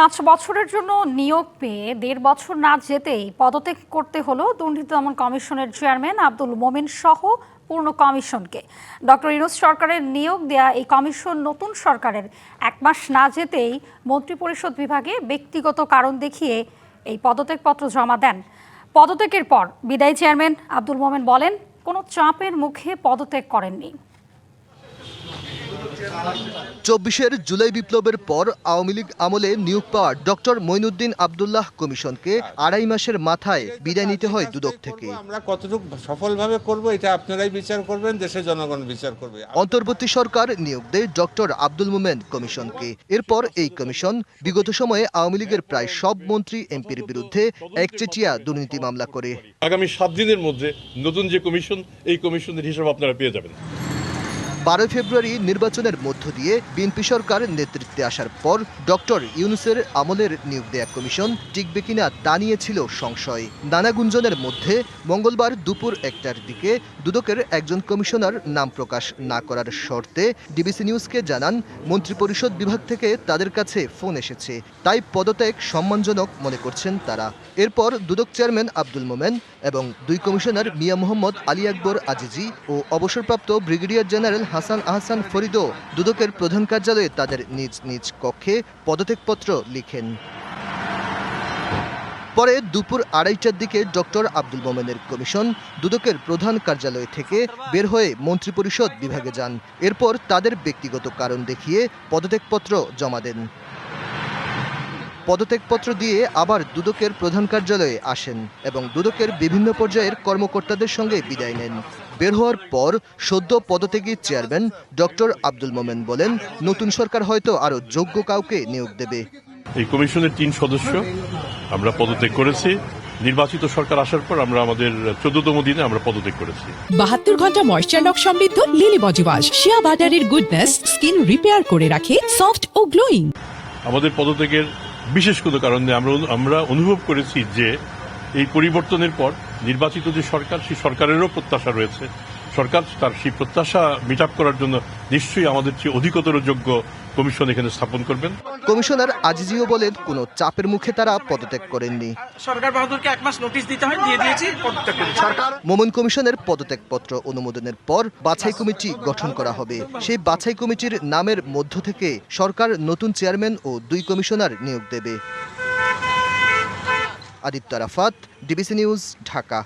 5 বছরের জন্য নিয়োগ পেয়ে 1.5 বছর না যেতেই পদত্যাগ করতে হলো দুর্নীতি দমন কমিশনের চেয়ারম্যান আব্দুল মোমেন সহ পূর্ণ কমিশনকে। ডক্টর ইউনূস সরকারের নিয়োগ দেয়া এই কমিশন নতুন সরকারের 1 মাস না যেতেই মন্ত্রিপরিষদ বিভাগে ব্যক্তিগত কারণ দেখিয়ে এই পদত্যাগপত্র জমা দেন। পদত্যাগের পর বিদায়ী চেয়ারম্যান আব্দুল মোমেন বলেন, কোনো চাপের মুখে পদত্যাগ করেননি। 24 জুলাই বিপ্লবের পর আওয়ামী লীগ আমলে নিয়োগ পাওয়া ডক্টর মঈনুদ্দিন আব্দুল্লাহ কমিশনকে 2.5 মাসের মাথায় বিদায় নিতে হয় দুদক থেকে। আমরা কতটুকু সফলভাবে করব এটা আপনারাই বিচার করবেন, দেশের জনগণ বিচার করবে। অন্তর্বর্তী সরকার নিয়োগ দেয় ডক্টর আব্দুল মোমেন কমিশনকে। এরপর এই কমিশন বিগত সময়ে আওয়ামী লীগের প্রায় সব মন্ত্রী এমপির বিরুদ্ধে একচেটিয়া দুর্নীতি মামলা করে। আগামী 7 দিনের মধ্যে নতুন যে কমিশন, এই কমিশনের হিসাব আপনারা পেয়ে যাবেন। 12 ফেব্রুয়ারি নির্বাচনের মধ্য দিয়ে বিএনপি সরকার নেতৃত্বে আসার পর ডক্টর ইউনূসের আমলের নিয়োগ দেয়া কমিশন টিকবে কিনা তা নিয়ে ছিল সংশয়। নানা গুঞ্জনের মধ্যে মঙ্গলবার দুপুর 1টার দিকে দুদকের একজন কমিশনার নাম প্রকাশ না করার শর্তে ডিবিসি নিউজকে জানান, মন্ত্রিপরিষদ বিভাগ থেকে তাদের কাছে ফোন এসেছে, তাই পদত্যাগ সম্মানজনক মনে করছেন তারা। এরপর দুদক চেয়ারম্যান আব্দুল মোমেন এবং 2 কমিশনার মিয়া মোহাম্মদ আলী আকবর আজিজি ও অবসরপ্রাপ্ত ব্রিগেডিয়ার জেনারেল হাসান আহসান ফরিদও দুদকের প্রধান কার্যালয়ে তাদের নিজ নিজ কক্ষে পদত্যাগপত্র লিখেন। পরে দুপুর 2:30টার দিকে ডক্টর আব্দুল মোমেনের কমিশন দুদকের প্রধান কার্যালয় থেকে বের হয়ে মন্ত্রিপরিষদ বিভাগে যান। এরপর তাদের ব্যক্তিগত কারণ দেখিয়ে পদত্যাগপত্র জমা দেন। পদত্যাগপত্র দিয়ে আবার দুদকের প্রধান কার্যালয়ে আসেন এবং দুদকের বিভিন্ন পর্যায়ের কর্মকর্তাদের সঙ্গে বিদায় নেন। বের হওয়ার পর সদ্য পদত্যাগী চেয়ারম্যান ডক্টর আব্দুল মোমেন বলেন, নতুন সরকার হয়তো আরও যোগ্য কাউকে নিয়োগ দেবে। এই কমিশনের 3 সদস্য আমরা পদত্যাগ করেছি। নির্বাচিত সরকার আসার পর আমরা আমাদের 14তম দিনে আমরা পদত্যাগ করেছি। 72 ঘন্টা ময়েশ্চার লক সমৃদ্ধ লিলি বডি ওয়াশ শিয়া বাটারের গুডনেস স্কিন রিপেয়ার করে রাখে সফট ও গ্লোয়িং। আমাদের পদত্যাগের বিশেষ কোনো কারণ নেই। আমরা অনুভব করেছি যে এই পরিবর্তনের পর নির্বাচিত যে সরকার, সেই সরকারেরও প্রত্যাশা রয়েছে। সরকার তার সেই প্রত্যাশা মিট আপ করার জন্য নিশ্চয়ই আমাদের চেয়ে অধিকতর যোগ্য কমিশন এখানে স্থাপন করবেন। কমিশনার আজিজিও বলেন, কোনো চাপের মুখে তারা পদত্যাগ করেননি। সরকার বাহাদুরকে 1 মাস নোটিশ দিতে হয়, দিয়ে দিয়েছি, পদত্যাগ করেছি। মোমেন কমিশনের পদত্যাগপত্র অনুমোদনের পর বাছাই কমিটি গঠন করা হবে। সেই বাছাই কমিটির নামের মধ্য থেকে সরকার নতুন চেয়ারম্যান ও 2 কমিশনার নিয়োগ দেবে। Aditya Arafat, DBC news, Dhaka.